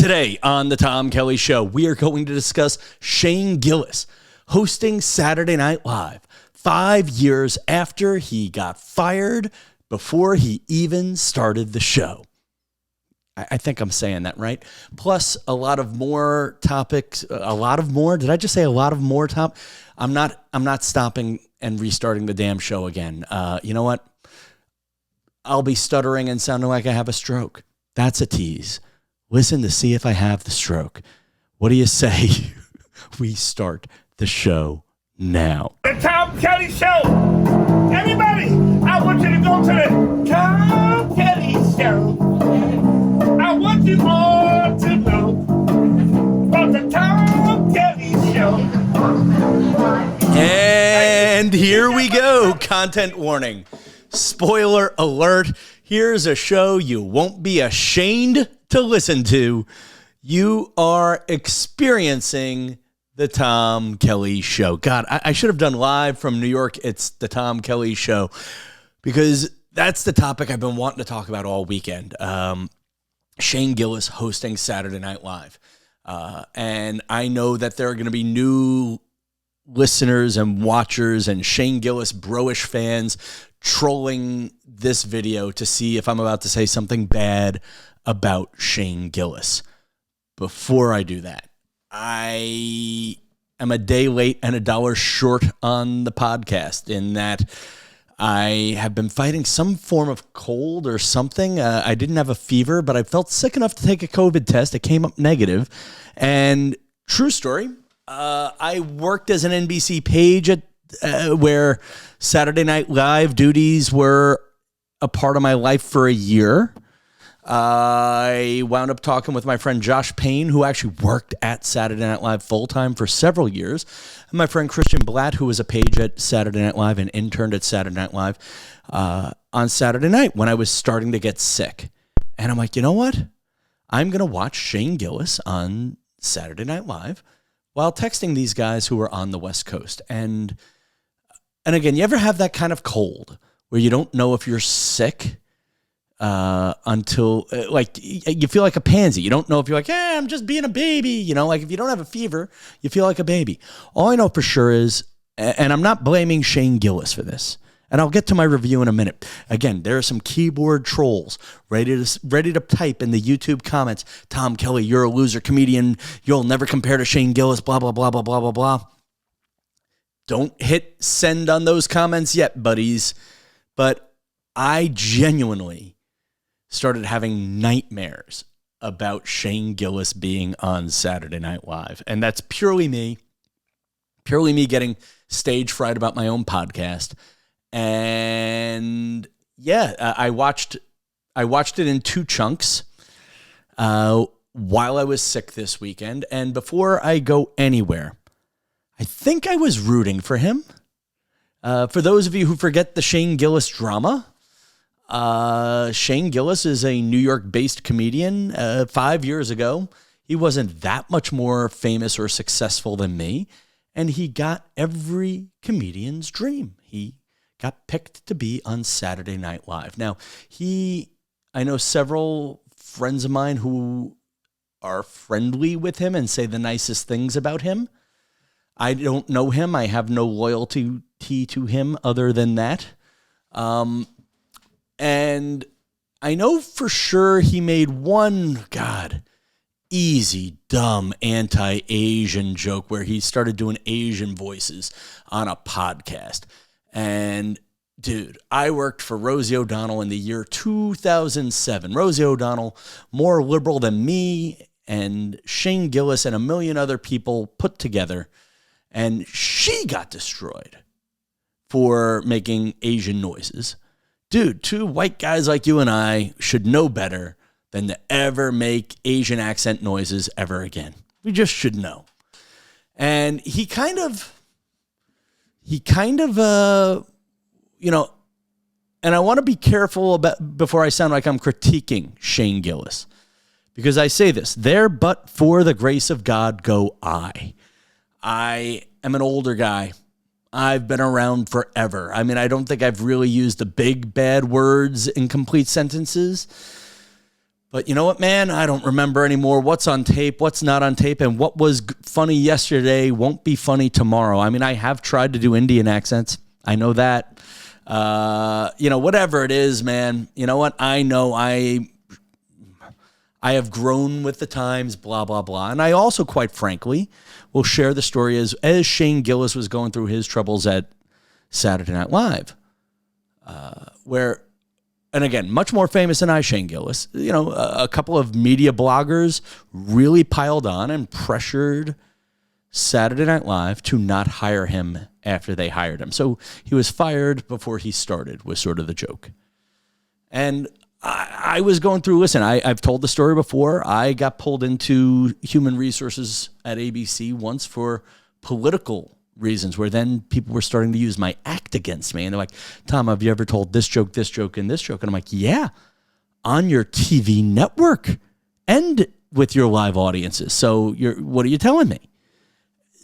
Today on the Tom Kelly Show, we are going to discuss Shane Gillis hosting Saturday Night Live 5 years after he got fired before he even started the show. I think I'm saying that right. Plus a lot of more topics, a lot of more. Did I just say a lot of more I'm not stopping and restarting the damn show again. You know what? I'll be stuttering and sounding like I have a stroke. That's a tease. Listen to see if I have the stroke. What do you say? We start the show now. The Tom Kelly Show. Everybody, I want you to go to the Tom Kelly Show. I want you all to know about the Tom Kelly Show. And here we go. Content warning. Spoiler alert. Here's a show you won't be ashamed to listen to. You are experiencing the Tom Kelly Show. God, I should have done live from New York. It's the Tom Kelly Show because that's the topic I've been wanting to talk about all weekend. Shane Gillis hosting Saturday Night Live. And I know that there are going to be new listeners and watchers and Shane Gillis bro-ish fans trolling this video to see if I'm about to say something bad about Shane Gillis. Before I do that, I am a day late and $1 short on the podcast in that I have been fighting some form of cold or something. I didn't have a fever, but I felt sick enough to take a COVID test. It came up negative. And true story, I worked as an NBC page at where Saturday Night Live duties were a part of my life for a year. I wound up talking with my friend Josh Payne, who actually worked at Saturday Night Live full-time for several years. And my friend Christian Blatt, who was a page at Saturday Night Live and interned at Saturday Night Live on Saturday night when I was starting to get sick. And I'm like, you know what? I'm going to watch Shane Gillis on Saturday Night Live while texting these guys who are on the West Coast. And again, you ever have that kind of cold where you don't know if you're sick until like you feel like a pansy? You don't know if you're like, I'm just being a baby. You know, like if you don't have a fever, you feel like a baby. All I know for sure is, and I'm not blaming Shane Gillis for this, and I'll get to my review in a minute. Again, there are some keyboard trolls ready to type in the YouTube comments, Tom Kelly, you're a loser comedian. You'll never compare to Shane Gillis, blah, blah, blah, blah, blah, blah, blah. Don't hit send on those comments yet, buddies. But I genuinely started having nightmares about Shane Gillis being on Saturday Night Live. And that's purely me getting stage fright about my own podcast. And yeah, I watched it in 2 chunks while I was sick this weekend. And before I go anywhere, I think I was rooting for him. For those of you who forget the Shane Gillis drama, Shane Gillis is a New York-based comedian. 5 years ago, he wasn't that much more famous or successful than me, and he got every comedian's dream. He got picked to be on Saturday Night Live. Now, I know several friends of mine who are friendly with him and say the nicest things about him. I don't know him. I have no loyalty to him other than that. And I know for sure he made one, easy, dumb, anti-Asian joke where he started doing Asian voices on a podcast. And dude, I worked for Rosie O'Donnell in the year 2007. Rosie O'Donnell, more liberal than me and Shane Gillis and a million other people put together. And she got destroyed for making Asian noises. Dude, 2 white guys like you and I should know better than to ever make Asian accent noises ever again. We just should know. And he kind of, and I want to be careful about before I sound like I'm critiquing Shane Gillis, because I say this, there but for the grace of God go I. I am an older guy. I've been around forever. I mean, I don't think I've really used the big, bad words in complete sentences. But you know what, man? I don't remember anymore what's on tape, what's not on tape, and what was funny yesterday won't be funny tomorrow. I mean, I have tried to do Indian accents. I know that. Whatever it is, man. You know what? I know I have grown with the times, blah, blah, blah. And I also, quite frankly, will share the story as Shane Gillis was going through his troubles at Saturday Night Live, and again, much more famous than I, Shane Gillis, a couple of media bloggers really piled on and pressured Saturday Night Live to not hire him after they hired him. So he was fired before he started, was sort of the joke. And I was going through, listen, I've told the story before. I got pulled into human resources at ABC once for political reasons, where then people were starting to use my act against me. And they're like, Tom, have you ever told this joke, and this joke? And I'm like, yeah, on your TV network and with your live audiences. So what are you telling me?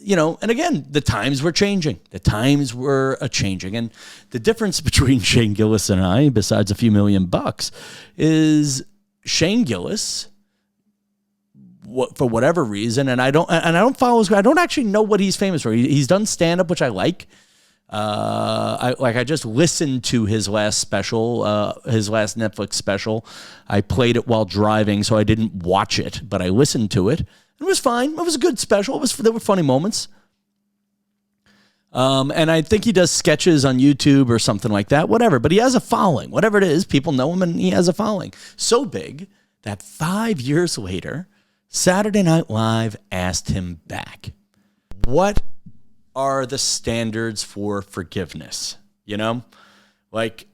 And again, the times were changing. The times were changing. And the difference between Shane Gillis and I, besides a few $1 million, is Shane Gillis, for whatever reason, and I don't follow his. I don't actually know what he's famous for. He's done stand up, which I like. I just listened to his last special, his last Netflix special. I played it while driving, so I didn't watch it, but I listened to it. It was fine. It was a good special. There were funny moments. And I think he does sketches on YouTube or something like that. Whatever, but he has a following. Whatever it is, people know him, and he has a following so big that 5 years later, Saturday Night Live asked him back, what are the standards for forgiveness? Okay,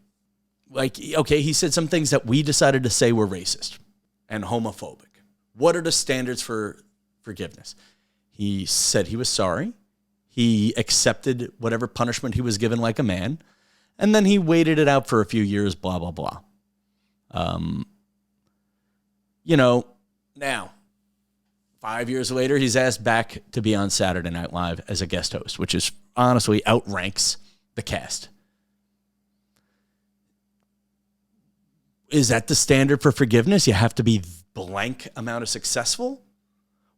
he said some things that we decided to say were racist and homophobic. What are the standards for forgiveness? He said he was sorry. He accepted whatever punishment he was given like a man, and then he waited it out for a few years, blah, blah, blah. Now, 5 years later, he's asked back to be on Saturday Night Live as a guest host, which is honestly outranks the cast. Is that the standard for forgiveness? You have to be blank amount of successful?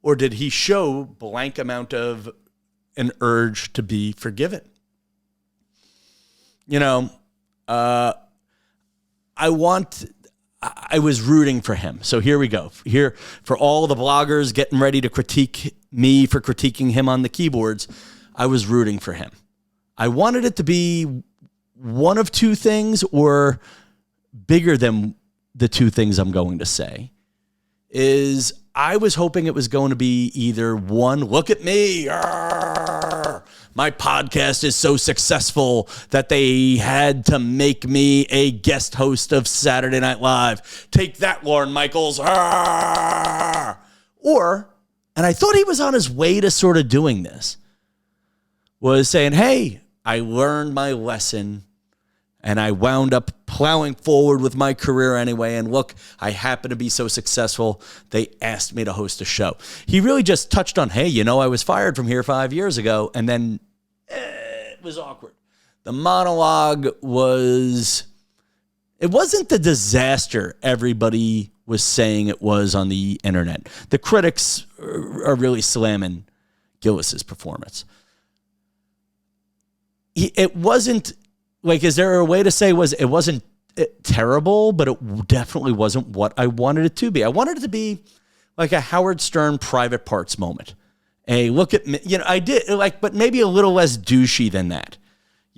Or did he show blank amount of an urge to be forgiven? I was rooting for him. So here we go. Here, for all the bloggers getting ready to critique me for critiquing him on the keyboards, I was rooting for him. I wanted it to be one of two things, or bigger than the two things I'm going to say. Is I was hoping it was going to be either one, look at me, argh, my podcast is so successful that they had to make me a guest host of Saturday Night Live. Take that, Lorne Michaels. Argh. Or, and I thought he was on his way to sort of doing this, was saying, hey, I learned my lesson and I wound up plowing forward with my career anyway. And look, I happen to be so successful, they asked me to host a show. He really just touched on, hey, I was fired from here 5 years ago. And then it was awkward. The monologue it wasn't the disaster everybody was saying it was on the internet. The critics are really slamming Gillis's performance. It wasn't, like, is there a way to say it wasn't terrible, but it definitely wasn't what I wanted it to be. I wanted it to be like a Howard Stern Private Parts moment. A look at me, I did but maybe a little less douchey than that,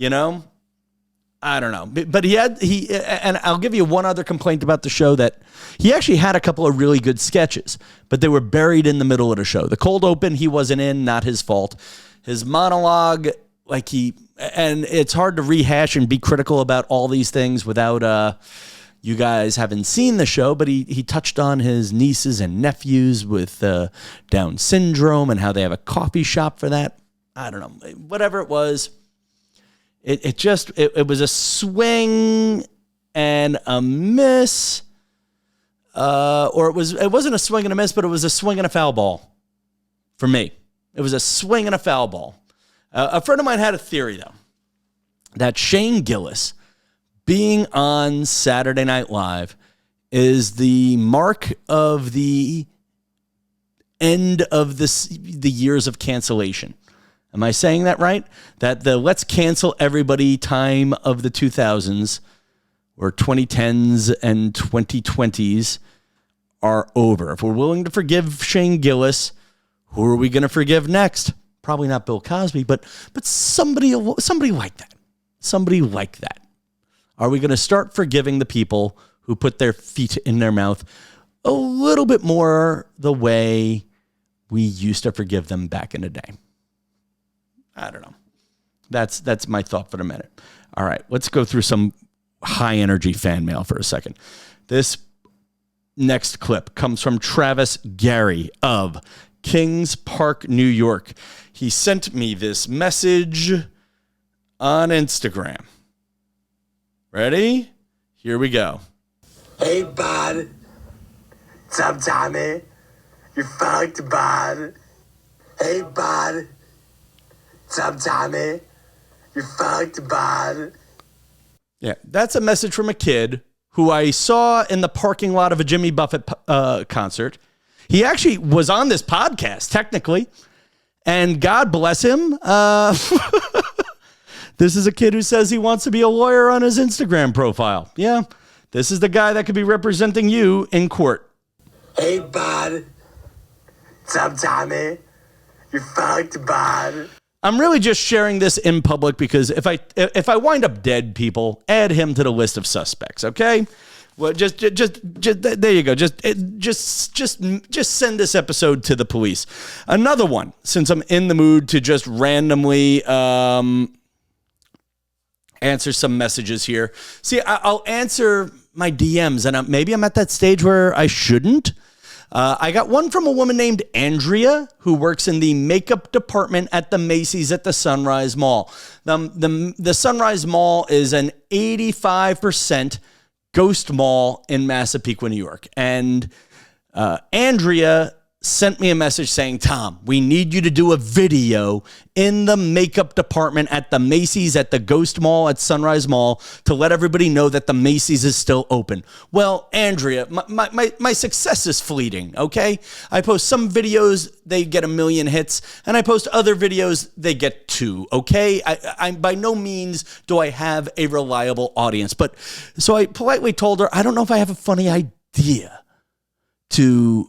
I don't know. But and I'll give you one other complaint about the show, that he actually had a couple of really good sketches, but they were buried in the middle of the show. The cold open, he wasn't in, not his fault. His monologue, and it's hard to rehash and be critical about all these things without you guys having seen the show, but he touched on his nieces and nephews with Down syndrome and how they have a coffee shop for that. I don't know. Whatever it was, it was a swing and a miss. Or it wasn't a swing and a miss, but it was a swing and a foul ball for me. It was a swing and a foul ball. A friend of mine had a theory, though, that Shane Gillis being on Saturday Night Live is the mark of the end of the years of cancellation. Am I saying that right? That the let's cancel everybody time of the 2000s or 2010s and 2020s are over. If we're willing to forgive Shane Gillis, who are we going to forgive next? Probably not Bill Cosby, but somebody like that. Somebody like that. Are we going to start forgiving the people who put their feet in their mouth a little bit more the way we used to forgive them back in the day? I don't know. That's my thought for the minute. All right, let's go through some high energy fan mail for a second. This next clip comes from Travis Gary of Kings Park, New York. He sent me this message on Instagram. Ready? Here we go. Hey, bud. What's up, Tommy? You fucked, bud. Hey, bud. What's up, Tommy? You fucked, bud. Yeah, that's a message from a kid who I saw in the parking lot of a Jimmy Buffett concert. He actually was on this podcast, technically, and God bless him. This is a kid who says he wants to be a lawyer on his Instagram profile. Yeah, this is the guy that could be representing you in court. Hey, bud. What's up, Tommy? You fucked, bud. I'm really just sharing this in public because if I wind up dead, people, add him to the list of suspects, okay? Well, just there you go. Just send this episode to the police. Another one, since I'm in the mood to just randomly answer some messages here. See, I'll answer my DMs, and maybe I'm at that stage where I shouldn't. I got one from a woman named Andrea who works in the makeup department at the Macy's at the Sunrise Mall. The Sunrise Mall is an 85% ghost mall in Massapequa, New York. And Andrea sent me a message saying, Tom, we need you to do a video in the makeup department at the Macy's at the Ghost Mall at Sunrise Mall to let everybody know that the Macy's is still open. Well, Andrea, my success is fleeting, okay? I post some videos, they get 1 million hits, and I post other videos, they get 2, okay? I by no means do I have a reliable audience. But so I politely told her, I don't know if I have a funny idea to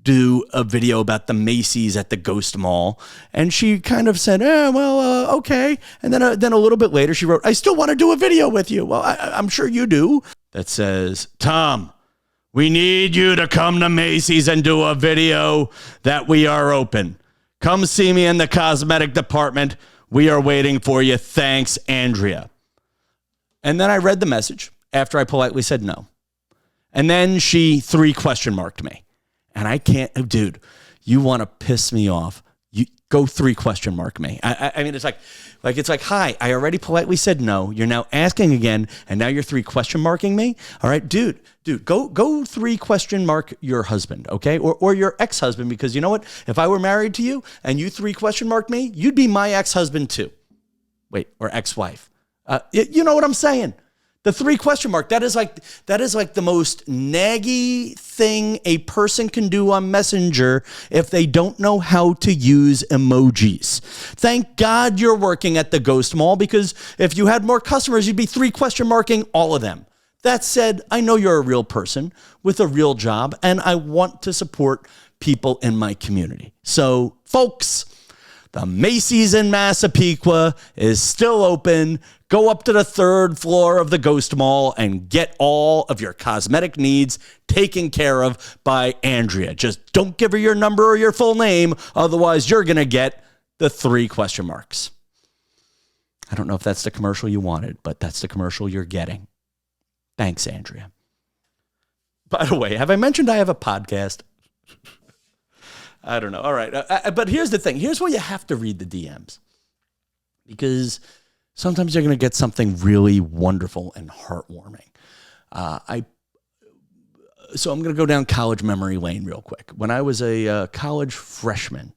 do a video about the Macy's at the Ghost Mall. And she kind of said, okay. And then a little bit later, she wrote, I still want to do a video with you. Well, I'm sure you do. That says, Tom, we need you to come to Macy's and do a video that we are open. Come see me in the cosmetic department. We are waiting for you. Thanks, Andrea. And then I read the message after I politely said no. And then she 3 question marked me. And I can't, dude, you want to piss me off. You go 3 question mark me. I mean, it's like, hi, I already politely said no. You're now asking again. And now you're 3 question marking me. All right, dude, go 3 question mark your husband. Okay. Or your ex-husband, because you know what? If I were married to you and you 3 question marked me, you'd be my ex-husband too. Wait, or ex-wife. You know what I'm saying? The 3 question mark, that is like the most naggy thing a person can do on Messenger if they don't know how to use emojis. Thank God you're working at the Ghost Mall, because if you had more customers, you'd be 3 question marking all of them. That said, I know you're a real person with a real job, and I want to support people in my community. So, folks, the Macy's in Massapequa is still open. Go up to the 3rd floor of the Ghost Mall and get all of your cosmetic needs taken care of by Andrea. Just don't give her your number or your full name. Otherwise, you're going to get the 3 question marks. I don't know if that's the commercial you wanted, but that's the commercial you're getting. Thanks, Andrea. By the way, have I mentioned I have a podcast? I don't know. All right. But here's the thing. Here's where you have to read the DMs, because sometimes you're going to get something really wonderful and heartwarming. So I'm going to go down college memory lane real quick. When I was a college freshman,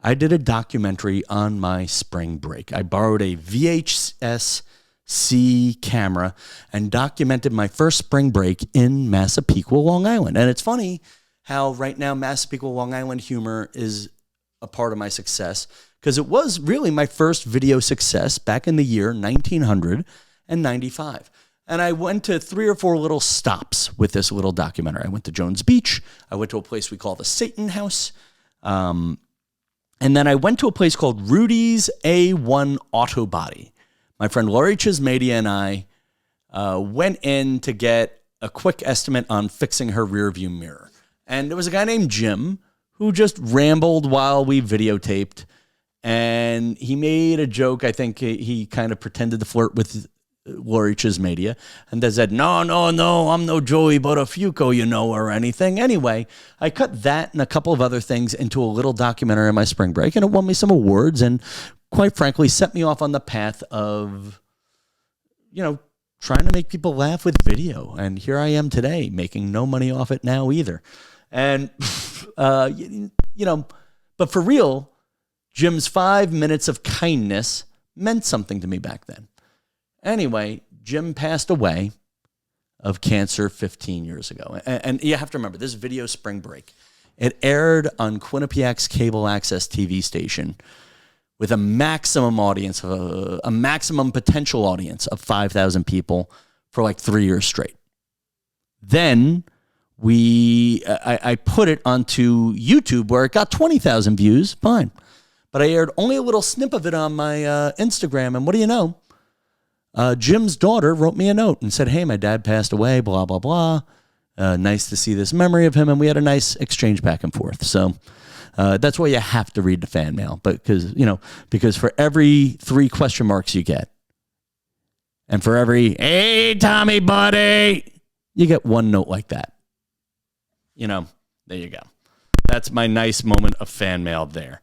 I did a documentary on my spring break. I borrowed a VHS C camera and documented my first spring break in Massapequa, Long Island. And it's funny how right now Massapequa, Long Island humor is a part of my success, because it was really my first video success back in the year 1995. And I went to 3 or 4 little stops with this little documentary. I went to Jones Beach. I went to a place we call the Satan House. And then I went to a place called Rudy's A1 Auto Body. My friend Laurie Chismadia and I went in to get a quick estimate on fixing her rearview mirror. And there was a guy named Jim who just rambled while we videotaped. And he made a joke. I think he kind of pretended to flirt with Laurie Chismadia. And they said, no, I'm no Joey Buttafuoco, or anything. Anyway, I cut that and a couple of other things into a little documentary on my spring break. And it won me some awards and, quite frankly, set me off on the path of, trying to make people laugh with video. And here I am today, making no money off it now either. And, but for real, Jim's 5 minutes of kindness meant something to me back then. Anyway, Jim passed away of cancer 15 years ago. And you have to remember, this video spring break, it aired on Quinnipiac's cable access TV station with a maximum audience, a maximum potential audience of 5,000 people for like 3 years straight. Then I put it onto YouTube where it got 20,000 views, fine. But I aired only a little snip of it on my Instagram, and what do you know? Jim's daughter wrote me a note and said, hey, my dad passed away, blah, blah, blah. Nice to see this memory of him, and we had a nice exchange back and forth. So that's why you have to read the fan mail, because for every 3 question marks you get, and for every, hey, Tommy, buddy, you get 1 note like that. There you go. That's my nice moment of fan mail there.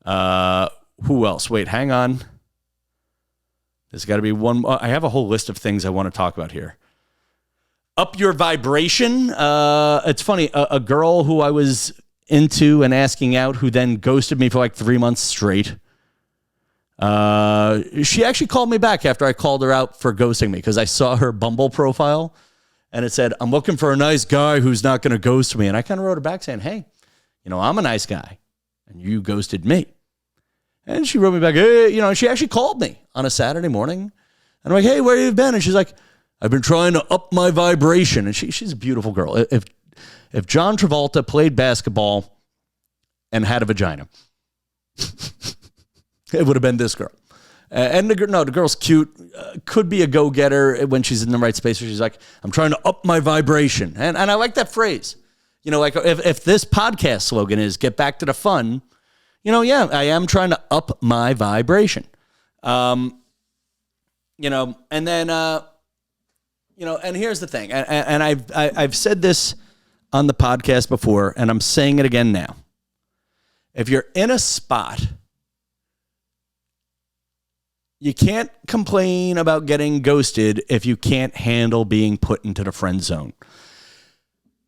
Who else? Wait, hang on. There's got to be one. I have a whole list of things I want to talk about here. Up your vibration. It's funny. A girl who I was into and asking out, who then ghosted me for like 3 months straight. She actually called me back after I called her out for ghosting me, because I saw her Bumble profile and it said, I'm looking for a nice guy who's not going to ghost me. And I kind of wrote her back saying, hey, I'm a nice guy and you ghosted me. And she wrote me back, hey, she actually called me on a Saturday morning. And I'm like, hey, where have you been? And she's like, I've been trying to up my vibration. And she's a beautiful girl. If John Travolta played basketball and had a vagina, it would have been this girl. And the girl's cute, could be a go-getter when she's in the right space. Where she's like, I'm trying to up my vibration. And I like that phrase. Like if this podcast slogan is get back to the fun, yeah, I am trying to up my vibration. And then, and here's the thing. And I've said this on the podcast before, and I'm saying it again now. If you're in a spot, you can't complain about getting ghosted if you can't handle being put into the friend zone.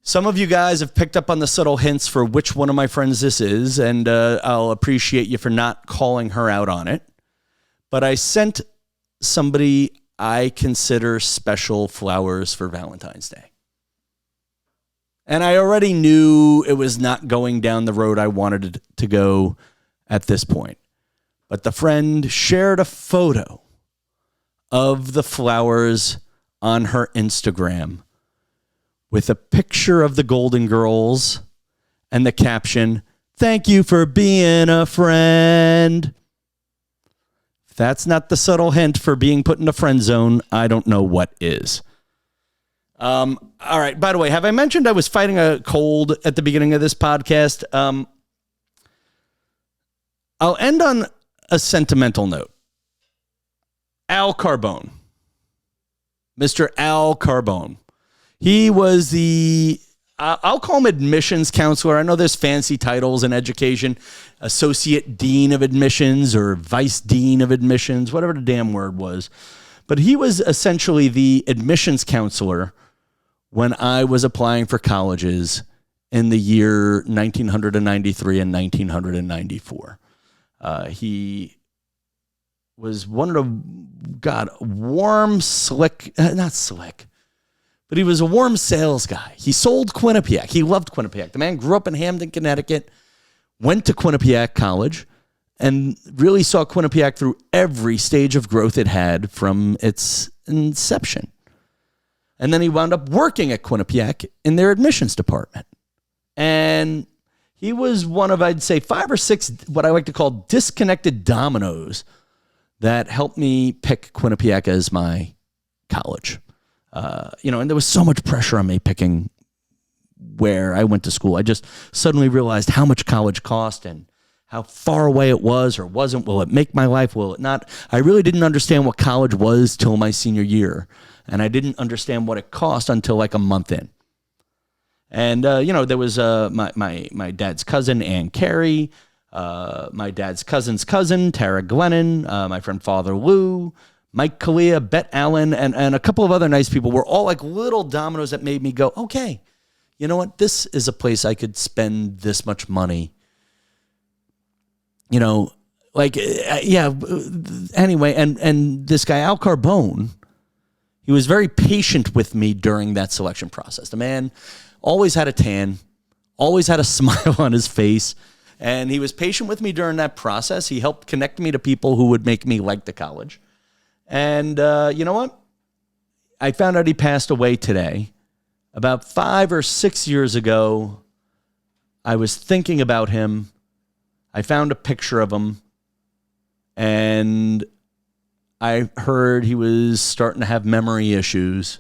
Some of you guys have picked up on the subtle hints for which one of my friends this is, and I'll appreciate you for not calling her out on it. But I sent somebody I consider special flowers for Valentine's Day. And I already knew it was not going down the road I wanted it to go at this point. But the friend shared a photo of the flowers on her Instagram with a picture of the Golden Girls and the caption, "Thank you for being a friend." If that's not the subtle hint for being put in a friend zone, I don't know what is. All right. By the way, have I mentioned I was fighting a cold at the beginning of this podcast? I'll end on a sentimental note. Al Carbone. Mr. Al Carbone. He was I'll call him admissions counselor. I know there's fancy titles in education, associate dean of admissions or vice dean of admissions, whatever the damn word was. But he was essentially the admissions counselor when I was applying for colleges in the year 1993 and 1994. He was one of the, warm, slick, not slick, but he was a warm sales guy. He sold Quinnipiac. He loved Quinnipiac. The man grew up in Hamden, Connecticut, went to Quinnipiac College, and really saw Quinnipiac through every stage of growth it had from its inception. And then he wound up working at Quinnipiac in their admissions department. And he was one of, I'd say, 5 or 6, what I like to call disconnected dominoes that helped me pick Quinnipiac as my college. And there was so much pressure on me picking where I went to school. I just suddenly realized how much college cost and how far away it was or wasn't. Will it make my life? Will it not? I really didn't understand what college was till my senior year. And I didn't understand what it cost until like a month in. And, there was my dad's cousin, Ann Carey, my dad's cousin's cousin, Tara Glennon, my friend Father Lou, Mike Kalia, Bet Allen, and a couple of other nice people were all like little dominoes that made me go, okay, you know what? This is a place I could spend this much money. Anyway, and this guy, Al Carbone, he was very patient with me during that selection process. The man always had a tan, always had a smile on his face, and he was patient with me during that process. He helped connect me to people who would make me like the college. And you know what? I found out he passed away today. About 5 or 6 years ago, I was thinking about him. I found a picture of him, and I heard he was starting to have memory issues.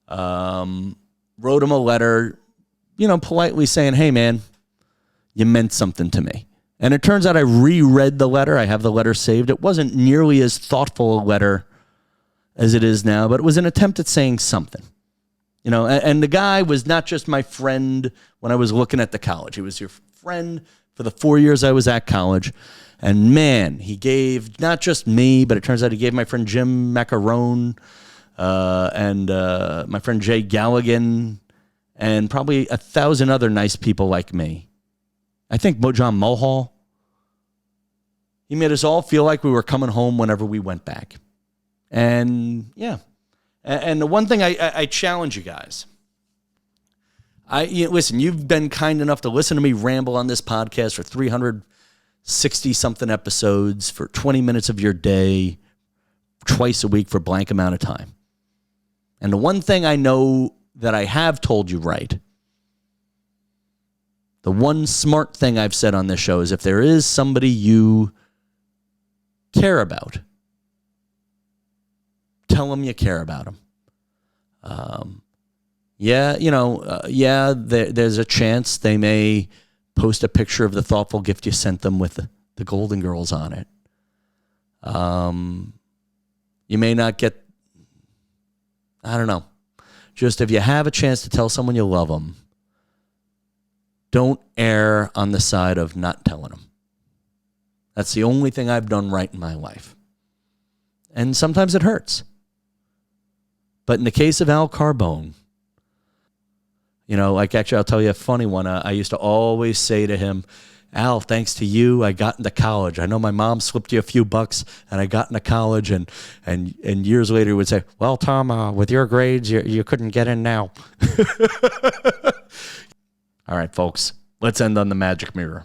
Wrote him a letter, politely saying, hey, man, you meant something to me. And it turns out I reread the letter. I have the letter saved. It wasn't nearly as thoughtful a letter as it is now, but it was an attempt at saying something. And the guy was not just my friend when I was looking at the college. He was your friend for the 4 years I was at college. And man, he gave not just me, but it turns out he gave my friend Jim Macarone and my friend Jay Galligan and probably 1,000 other nice people like me. I think John Mulhall. He made us all feel like we were coming home whenever we went back. And yeah. And the one thing I challenge you guys. Listen, you've been kind enough to listen to me ramble on this podcast for 360-something episodes for 20 minutes of your day, twice a week for a blank amount of time. And the one thing I know that I have told you right, the one smart thing I've said on this show is if there is somebody you care about, tell them you care about them. There's a chance they may post a picture of the thoughtful gift you sent them with the Golden Girls on it. You may not get, I don't know. Just if you have a chance to tell someone you love them, don't err on the side of not telling them. That's the only thing I've done right in my life. And sometimes it hurts. But in the case of Al Carbone, actually, I'll tell you a funny one. I used to always say to him, Al, thanks to you, I got into college. I know my mom slipped you a few bucks, and I got into college. And years later, he would say, well, Tom, with your grades, you couldn't get in now. All right, folks, let's end on the magic mirror.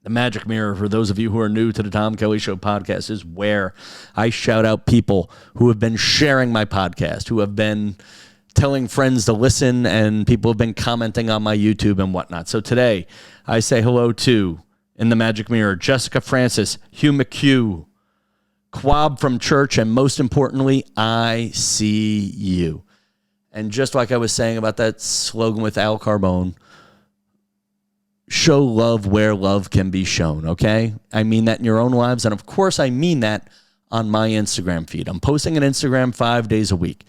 The magic mirror, for those of you who are new to the Tom Kelly Show podcast, is where I shout out people who have been sharing my podcast, who have been telling friends to listen, and people have been commenting on my YouTube and whatnot. So today, I say hello to, in the magic mirror, Jessica Francis, Hugh McHugh, Quab from church, and most importantly, I see you. And just like I was saying about that slogan with Al Carbone, show love where love can be shown, okay? I mean that in your own lives, and of course I mean that on my Instagram feed. I'm posting an Instagram 5 days a week.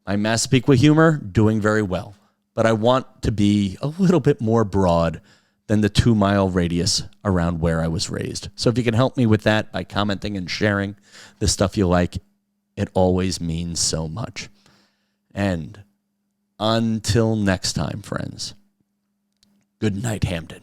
My Massapequa humor, doing very well. But I want to be a little bit more broad than the 2-mile radius around where I was raised. So if you can help me with that by commenting and sharing the stuff you like, it always means so much. And until next time, friends, good night, Hamden.